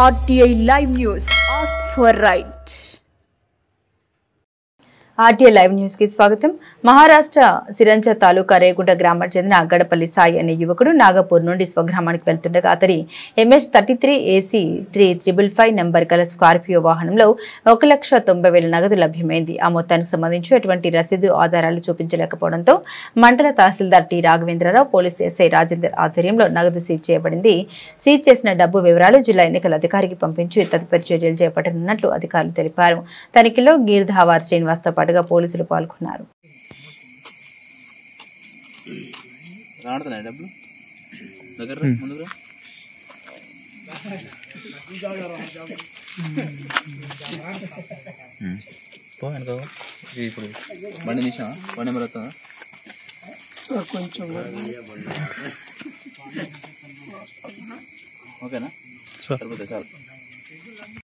RTI Live News. Ask for right. RTI live news కి స్వాగతం. మహారాష్ట్ర సిరంచ తాలూకా రేగుంట గ్రామానికి చెందిన గడపల్లి సాయి అనే యువకుడు నాగపూర్ నుండి స్వగ్రామానికి వెళ్తుండగా అతని MH33 AC 3555 నంబర్ గల స్కార్పియో వాహనంలో 1,90,000 నగదు లభ్యమైంది. ఆ మొత్తానికి సంబంధించి ఎటువంటి రసీదు ఆధారాలు చూపించలేకపోవడంతో మండల tahsildar T Raghavendrarao, police SI Rajender ఆధ్వర్యంలో నగదు సీజ్ చేయబడింది. సీజ్ చేసిన డబ్బు వివరాలు జిల్లా ఎన్నికల అధికారికి పంపించి తదుపరి చర్యలు చేపట్టనున్నట్లు అధికారులు తెలిపారు. తనిఖీలో గీర్ధావార్ శ్రీనివాస్తో పాటుగా పోలీసులు పాల్గొన్నారు. ఓకేనా?